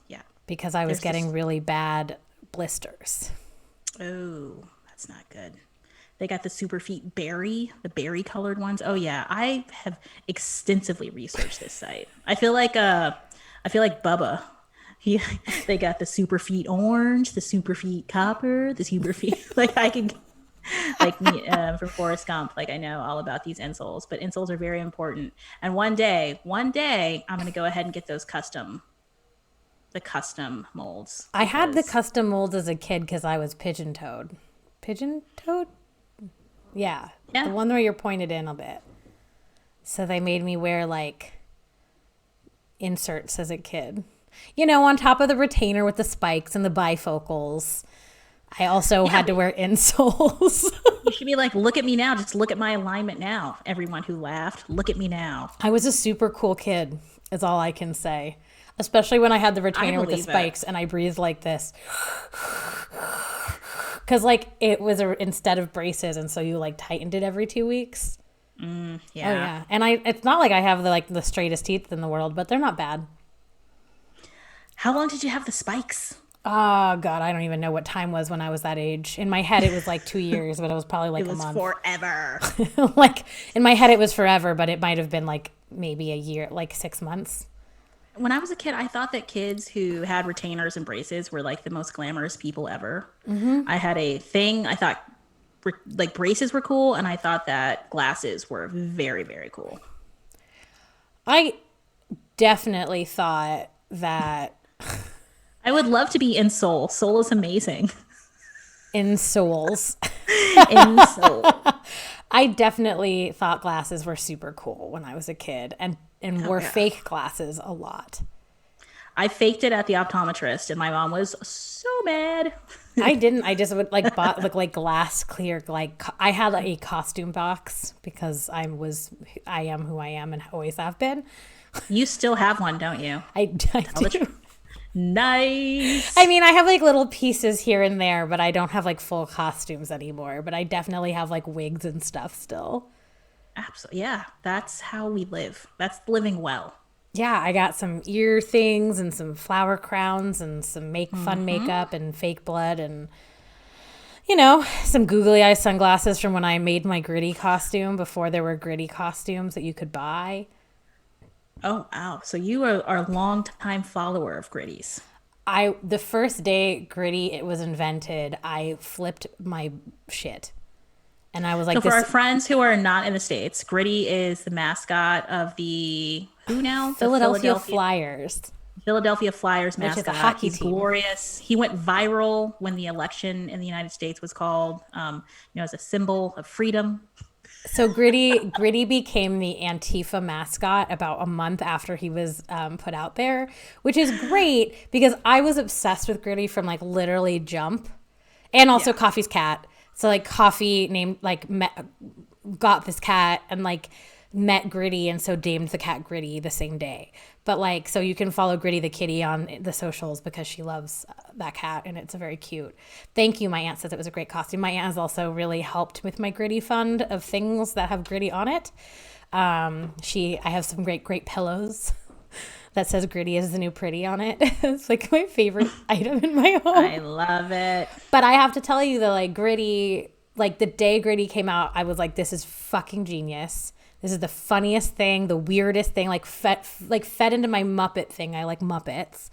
Yeah. because I was There's getting this- really bad blisters. Oh, that's not good. They got the Superfeet Berry, the berry colored ones. Oh yeah, I have extensively researched this site. I feel like Bubba. They got the Superfeet Orange, the Superfeet Copper, the Superfeet. Like I can Like me from Forrest Gump. Like I know all about these insoles, but insoles are very important. And one day, I'm going to go ahead and get the custom molds I had the because custom molds as a kid because I was pigeon toed. Pigeon toed? Yeah. The yeah, one where you're pointed in a bit. So they made me wear like inserts as a kid. You know, on top of the retainer with the spikes and the bifocals. I also yeah. had to wear insoles. You should be like, look at me now. Just look at my alignment now. Everyone who laughed, look at me now. I was a super cool kid, is all I can say. Especially when I had the I retainer with the believe it. spikes and I breathed like this. Because, like, it was instead of braces, and so you, like, tightened it every 2 weeks. Yeah. Oh, yeah. And it's not like I have, the straightest teeth in the world, but they're not bad. How long did you have the spikes? Oh, God, I don't even know what time was when I was that age. In my head, it was like 2 years, but it was probably like It a was month. forever. Like, in my head, it was forever, but it might have been like maybe a year, like 6 months. When I was a kid, I thought that kids who had retainers and braces were like the most glamorous people ever. I had a thing. I thought like braces were cool, and I thought that glasses were very, very cool. I definitely thought that I would love to be in Soul. Soul is amazing. in souls, In Soul. I definitely thought glasses were super cool when I was a kid and wore Yeah. fake glasses a lot. I faked it at the optometrist, and my mom was so mad. I didn't. I just would like bought like glass clear. Like I had a costume box because I am who I am and always have been. You still have one, don't you? I the do. Nice. I mean, I have like little pieces here and there, but I don't have like full costumes anymore. But I definitely have like wigs and stuff still. Absolutely. Yeah, that's how we live. That's living well. Yeah, I got some ear things and some flower crowns and some make fun makeup and fake blood and some googly eye sunglasses from when I made my gritty costume before there were gritty costumes that you could buy. Oh, wow. So you are a long time follower of Gritties. The first day gritty it was invented, I flipped my shit. And I was like So for our this friends who are not in the States, Gritty is the mascot of the who now? The Philadelphia Flyers, Philadelphia Flyers which is a mascot. hockey He's team. glorious. He went viral when the election in the United States was called, as a symbol of freedom. So Gritty became the Antifa mascot about a month after he was put out there, which is great because I was obsessed with Gritty from like literally Jump, and also Yeah. Coffee's cat. So like Coffee got this cat and like met Gritty and so named the cat Gritty the same day. But like, so you can follow Gritty the kitty on the socials because she loves that cat and it's very cute. Thank you. My aunt says it was a great costume. My aunt has also really helped with my Gritty fund of things that have Gritty on it. I have some great pillows that says Gritty is the new pretty on it. It's like my favorite item in my home. I love it. But I have to tell you that like Gritty, like the day Gritty came out, I was like, this is fucking genius. This is the funniest thing, the weirdest thing, like fed into my Muppet thing. I like Muppets.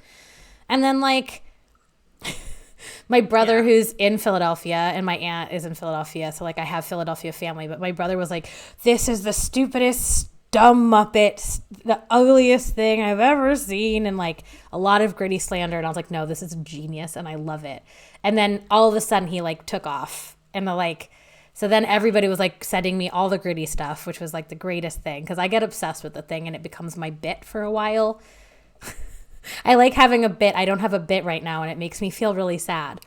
And then like my brother who's in Philadelphia and my aunt is in Philadelphia. So like I have Philadelphia family, but my brother was like, this is the stupidest, dumb Muppet, the ugliest thing I've ever seen. And like a lot of Gritty slander. And I was like, no, this is genius and I love it. And then all of a sudden he like took off and so then everybody was like sending me all the Gritty stuff, which was like the greatest thing because I get obsessed with the thing and it becomes my bit for a while. I like having a bit. I don't have a bit right now and it makes me feel really sad.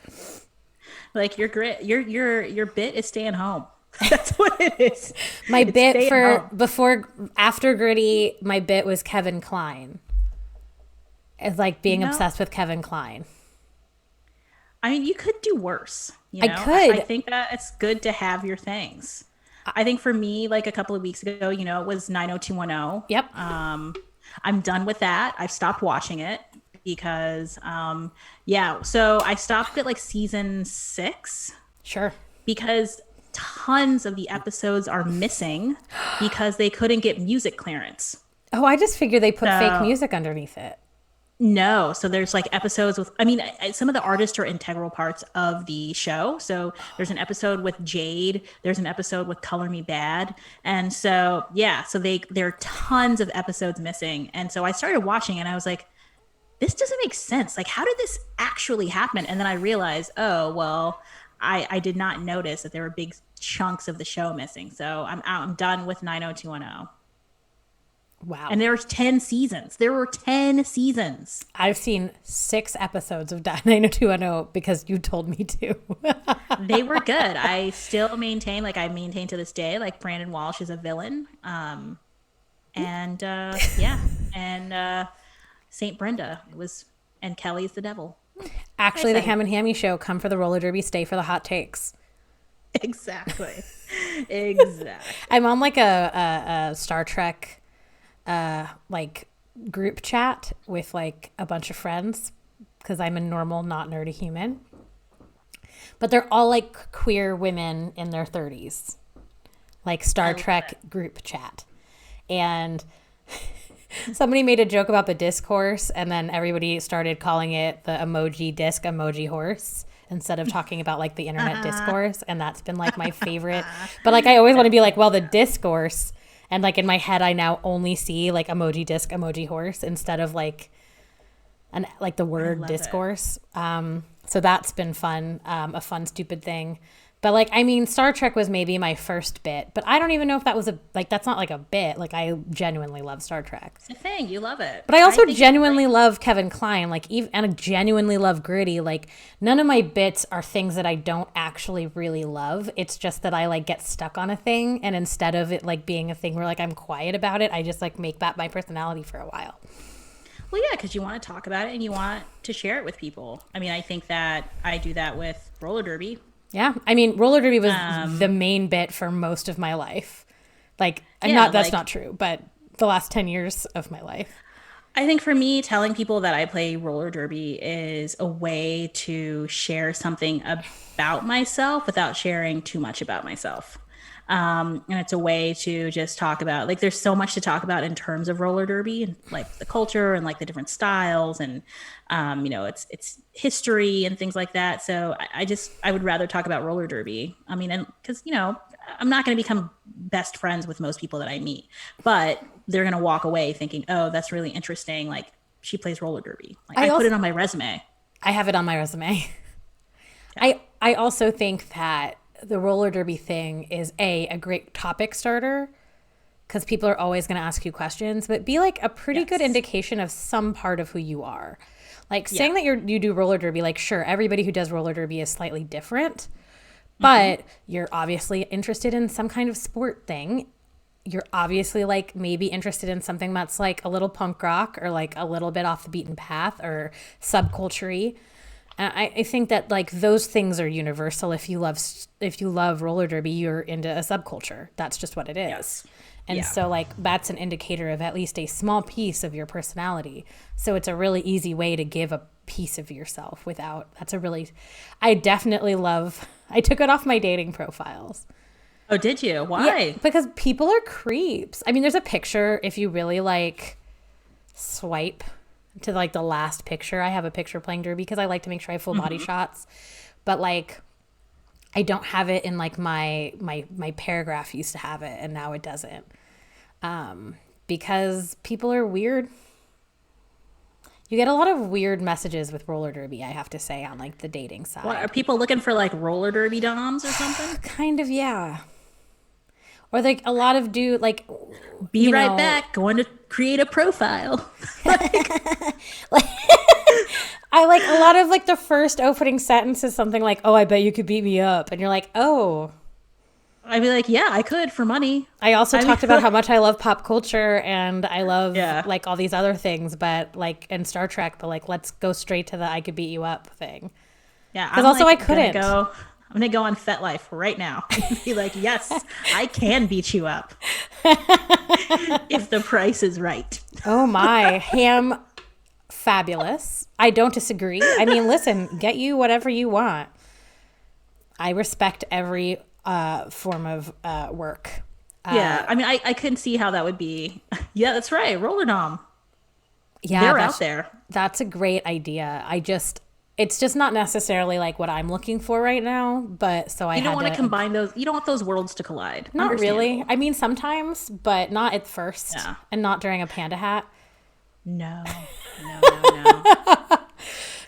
Like your bit is staying home. That's what it is. My It's bit staying home. after Gritty, my bit was Kevin Kline. It's like being You know, obsessed with Kevin Kline. I mean, you could do worse. I could. I think that it's good to have your things. I think for me, like a couple of weeks ago, it was 90210. Yep. I'm done with that. I've stopped watching it because, so I stopped at like season 6 Sure. because tons of the episodes are missing because they couldn't get music clearance. Oh, I just figured they put fake So- music underneath it. No, so there's like episodes with, I mean, some of the artists are integral parts of the show. So there's an episode with Jade, there's an episode with Color Me Bad. And so, yeah, so there are tons of episodes missing. And so I started watching and I was like, this doesn't make sense. Like, how did this actually happen? And then I realized, oh, well, I did not notice that there were big chunks of the show missing. So I'm done with 90210. Wow. And there's 10 seasons. There were 10 seasons. I've seen 6 episodes of 90210 because you told me to. They were good. I still maintain, like I maintain to this day, like Brandon Walsh is a villain. And yeah, and Saint Brenda was, and Kelly's the devil. Actually, the Ham and Hammy show, come for the roller derby, stay for the hot takes. Exactly. Exactly. I'm on like a Star Trek like group chat with like a bunch of friends because I'm a normal, not nerdy human. But they're all like queer women in their 30s, like Star Trek group chat. And somebody made a joke about the discourse, and then everybody started calling it the emoji disc, emoji horse, instead of talking about like the internet discourse. And that's been like my favorite. But like I always want to be like, well, the discourse. And like in my head, I now only see like emoji disc, emoji horse instead of like like the word discourse. So that's been fun, a fun, stupid thing. But like, I mean, Star Trek was maybe my first bit, but I don't even know if that was that's not like a bit. Like I genuinely love Star Trek. It's a thing. You love it. But I also genuinely love Kevin Kline, like even, and I genuinely love Gritty. Like none of my bits are things that I don't actually really love. It's just that I like get stuck on a thing, and instead of it like being a thing where like I'm quiet about it, I just like make that my personality for a while. Well, yeah, because you want to talk about it and you want to share it with people. I mean, I think that I do that with roller derby. Yeah, I mean, roller derby was the main bit for most of my life. Like, that's not true, but the last 10 years of my life. I think for me, telling people that I play roller derby is a way to share something about myself without sharing too much about myself. And it's a way to just talk about, like, there's so much to talk about in terms of roller derby and like the culture and like the different styles and, you know, it's history and things like that. So I would rather talk about roller derby. I mean, and cause you know, I'm not going to become best friends with most people that I meet, but they're going to walk away thinking, oh, that's really interesting. Like she plays roller derby. Like I put it on my resume. I have it on my resume. Yeah. I also think that the roller derby thing is a great topic starter because people are always going to ask you questions, but be like a pretty good indication of some part of who you are. Like saying that you do roller derby, like sure, everybody who does roller derby is slightly different, but you're obviously interested in some kind of sport thing. You're obviously like maybe interested in something that's like a little punk rock or like a little bit off the beaten path or subculture-y. I think that like those things are universal. If you love roller derby, you're into a subculture. That's just what it is. Yes. And so like that's an indicator of at least a small piece of your personality. So it's a really easy way to give a piece of yourself without, I definitely I took it off my dating profiles. Oh, did you? Why? Yeah, because people are creeps. I mean, there's a picture, if you really like swipe to like the last picture, I have a picture playing derby because I like to make sure I have full body shots, but like I don't have it in like my paragraph used to have it and now it doesn't, because people are weird. You get a lot of weird messages with roller derby, I have to say, on like the dating side. What, are people looking for like roller derby doms or something? Kind of, yeah. Or like a lot of like be right back, going to create a profile. I like a lot of like the first opening sentence is something like, oh, I bet you could beat me up. And you're like, oh. I'd be like, yeah, I could for money. I also talked about how much I love pop culture and I love like all these other things, but like in Star Trek, but like let's go straight to the I could beat you up thing. Yeah. Because also like, I couldn't. I'm going to go on FetLife right now and be like, yes, I can beat you up if the price is right. Oh my, Ham, fabulous. I don't disagree. I mean, listen, get you whatever you want. I respect every form of work. Yeah, I mean, I couldn't see how that would be. Yeah, that's right, roller dom. Yeah, They're out there. that's a great idea. It's just not necessarily like what I'm looking for right now, but so I You don't had want to to combine those. You don't want those worlds to collide. not really. Understandable. I mean sometimes, but not at first Yeah. and not during a panda hat. No. No. No. No.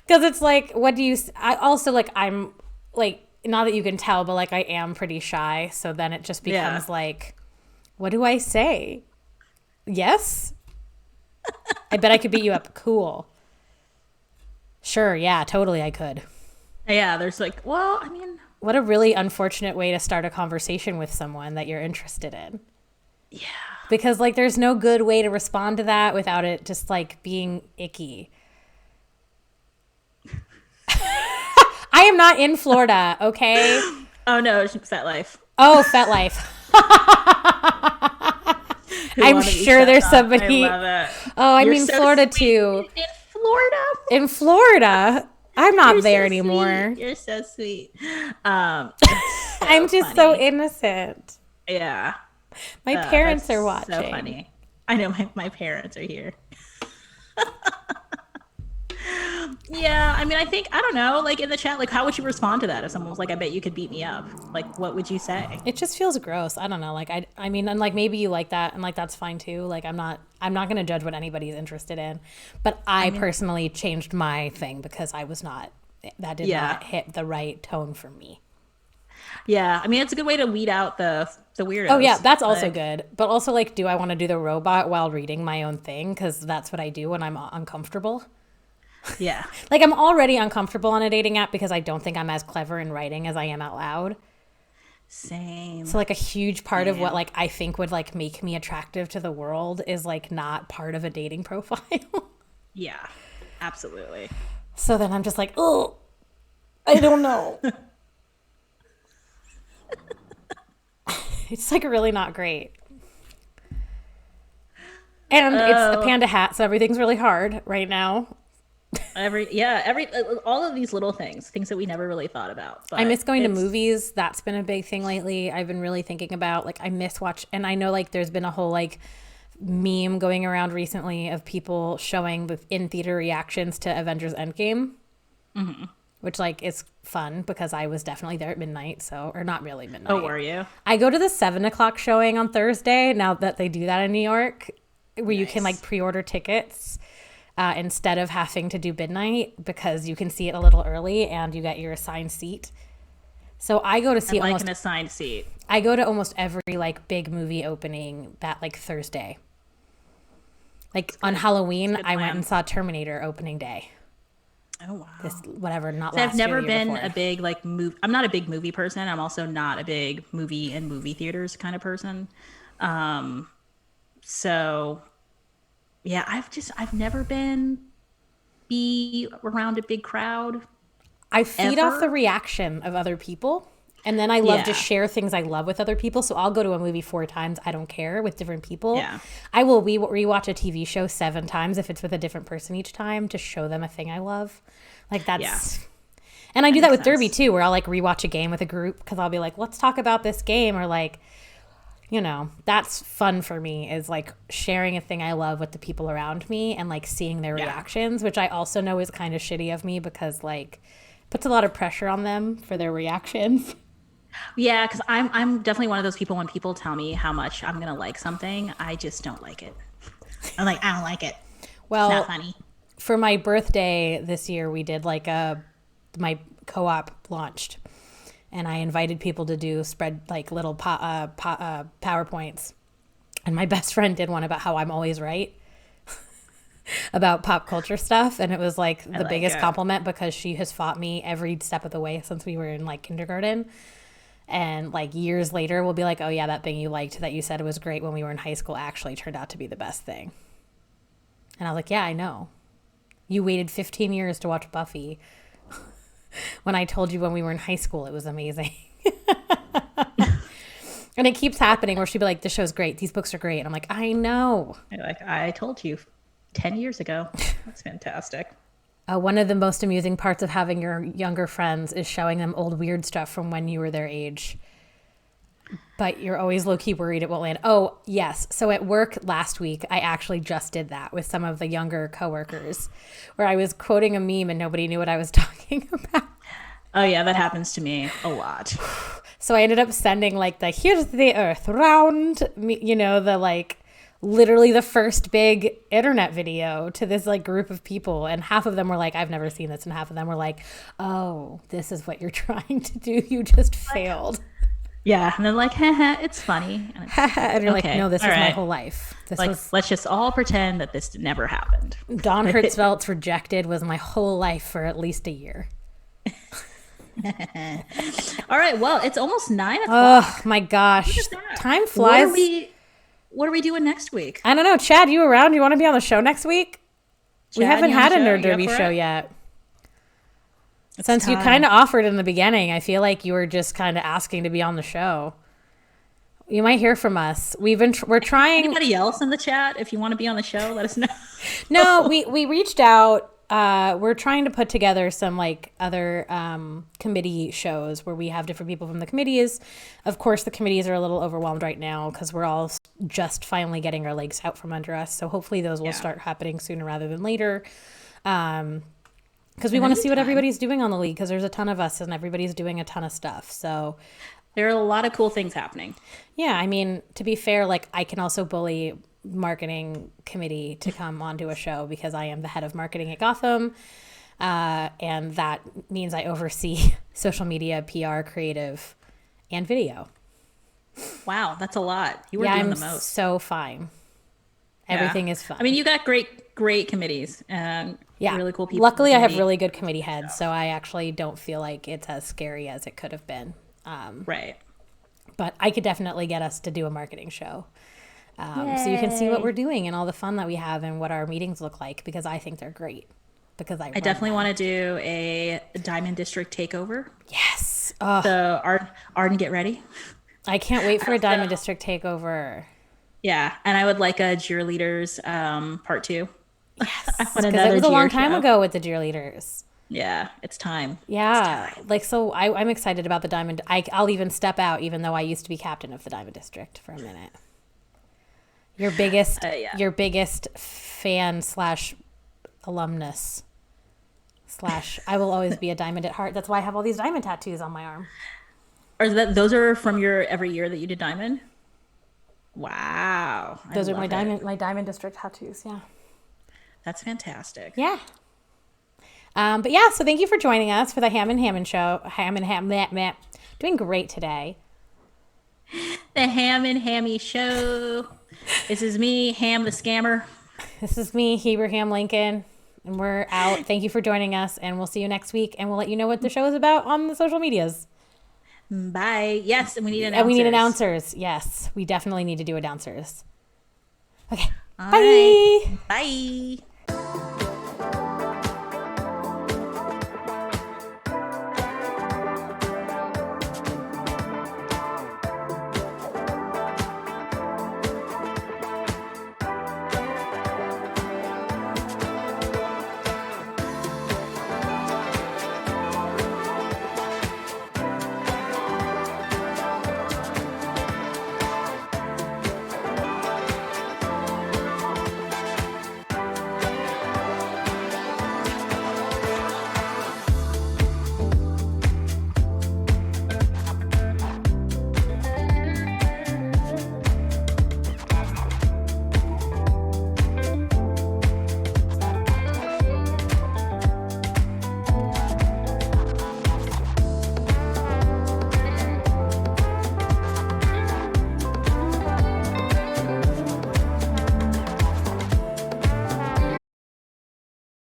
Cuz it's like what do you I also like I'm like not that you can tell, but like I am pretty shy, so then it just Yeah. becomes like what do I say? Yes? I bet I could beat you up. Cool. Sure, yeah, totally I could. Yeah. There's like, well, I mean, What a really unfortunate way to start a conversation with someone that you're interested in. yeah. Because like there's no good way to respond to that without it just like being icky. I am not in Florida, okay? Oh no, it's FetLife. Oh, FetLife. Who I'm wanna be sure there's set up. somebody. I love it. Oh, I You're mean so Florida sweet. too. In Florida. In Florida, I'm not You're there so anymore. Sweet. You're so sweet. It's I'm so just so funny. innocent. Yeah. My parents That's are watching. so funny. I know my parents are here. Yeah, I mean, I think I don't know. Like in the chat, like how would you respond to that if someone was like, "I bet you could beat me up"? Like, what would you say? It just feels gross. I don't know. Like I mean, and like maybe you like that, and like that's fine too. Like I'm not gonna judge what anybody's interested in, but I personally changed my thing because I was not. That did Yeah. not hit the right tone for me. Yeah, I mean, it's a good way to weed out the weirdos. Oh yeah, that's also Like, good. But also, like, do I want to do the robot while reading my own thing? Because that's what I do when I'm uncomfortable. Yeah, Like I'm already uncomfortable on a dating app because I don't think I'm as clever in writing as I am out loud. same. So like a huge part of what Same. like I think would like make me attractive to the world is like not part of a dating profile. Yeah, absolutely. So then I'm just like, oh, I don't know. It's like really not great. And it's a panda hat, so everything's really hard right now. Every all of these little things that we never really thought about. But I miss going to it's- movies. That's been a big thing lately. I've been really thinking about like I miss and I know like there's been a whole like meme going around recently of people showing the in theater reactions to Avengers Endgame, which like is fun because I was definitely there at midnight. So or not really midnight. Oh, were you? I go to the 7 o'clock showing on Thursday now that they do that in New York, where you can Nice. like pre-order tickets. Instead of having to do midnight because you can see it a little early and you get your assigned seat. So I go to see Like almost an assigned seat. I go to almost every like big movie opening that like Thursday. Like on Halloween, good I went plan. and saw Terminator opening day. Oh wow. This whatever, not So last I've never year, the year been before. a big like I'm not a big movie person. I'm also not a big movie and movie theaters kind of person. So yeah, I've never been be around a big crowd. I feed off ever? the reaction of other people. And then I love to Yeah. share things I love with other people. So I'll go to a movie 4 times. I don't care with different people. Yeah. I will rewatch a TV show 7 times if it's with a different person each time to show them a thing I love. Like that's. Yeah. And I do that with makes Derby sense. too, where I'll like rewatch a game with a group because I'll be like, let's talk about this game. Or like, you know, that's fun for me is like sharing a thing I love with the people around me and like seeing their Yeah. reactions, which I also know is kind of shitty of me because like puts a lot of pressure on them for their reactions. Yeah, because I'm definitely one of those people when people tell me how much I'm gonna like something, I just don't like it. I'm like, I don't like it. Well, It's not funny. for my birthday this year, we did like my co-op launched, and I invited people to do spread like little PowerPoints, and my best friend did one about how I'm always right about pop culture stuff, and it was like the like biggest it. compliment because she has fought me every step of the way since we were in like kindergarten. And like years later, we'll be like, oh yeah, that thing you liked that you said was great when we were in high school actually turned out to be the best thing. And I was like, yeah, I know. You waited 15 years to watch Buffy. When I told you when we were in high school, it was amazing. And it keeps happening where she'd be like, this show's great. These books are great. And I'm like, I know. Like I told you 10 years ago. That's fantastic. One of the most amusing parts of having your younger friends is showing them old weird stuff from when you were their age. but you're always low-key worried it won't land. Oh, yes. So at work last week, I actually just did that with some of the younger coworkers where I was quoting a meme and nobody knew what I was talking about. Oh yeah, that happens to me a lot. So I ended up sending like the here's the earth round, you know, the like literally the first big internet video to this like group of people. And half of them were like, I've never seen this. And half of them were like, oh, this is what you're trying to do. You just failed. Yeah, and then like, haha, it's funny. And, it's, And you're okay, like, no, this all was my right. whole life. This Like, was let's just all pretend that this never happened. Don Hertzfeldt's Rejected was my whole life for at least a year. All right, well, it's almost 9 o'clock. Oh my gosh. that. Time What flies. are we doing next week? I don't know. Chad, you around? You want to be on the show next week? We Chad, haven't you on had the a show? Nerd You up Derby for show it? yet. It's Since you time. kind of offered in the beginning, I feel like you were just kind of asking to be on the show. You might hear from us. We're trying. Anybody else in the chat, if you want to be on the show, let us know. No, we reached out. We're trying to put together some like other committee shows where we have different people from the committees. Of course, the committees are a little overwhelmed right now because we're all just finally getting our legs out from under us. So hopefully those will start happening sooner rather than later. Because we want to see what everybody's doing on the league because there's a ton of us and everybody's doing a ton of stuff. So There are a lot of cool things happening. yeah, I mean, to be fair, like I can also bully marketing committee to come onto a show because I am the head of marketing at Gotham. And that means I oversee social media, PR, creative, and video. Wow, that's a lot. You were Yeah, doing I'm the most. so fine. Yeah. Everything is fine. I mean, you got great committees and yeah, really cool people. Luckily, I have committee. really good committee heads, so I actually don't feel like it's as scary as it could have been. Right. But I could definitely get us to do a marketing show. So you can see what we're doing and all the fun that we have and what our meetings look like because I think they're great. Because I definitely want to do a Diamond District takeover. Yes. Oh, So Arden, get ready. I can't wait for a Diamond District takeover. Yeah, and I would like a cheerleaders part 2. Yes. I want Because it another was a long cheer time show. ago with the cheerleaders. Yeah, it's time. Yeah. Like, so I'm excited about the Diamond. I'll even step out, even though I used to be captain of the Diamond District for a minute. Your biggest, Yeah. your biggest fan slash alumnus slash I will always be a diamond at heart. That's why I have all these diamond tattoos on my arm. Those are from your every year that you did Diamond? Wow. I Those are love my it. diamond district tattoos. Yeah. That's fantastic. Yeah. But yeah, so thank you for joining us for the Ham and Hammond show. Meh. Doing great today. The Ham and Hammy show. This is me, Ham the scammer. This is me, Abraham Lincoln, and we're out. Thank you for joining us, and we'll see you next week, and we'll let you know what the show is about on the social medias. Bye. Yes, and we need announcers. And we need announcers. Yes, we definitely need to do announcers. Okay. All Bye. right. Bye.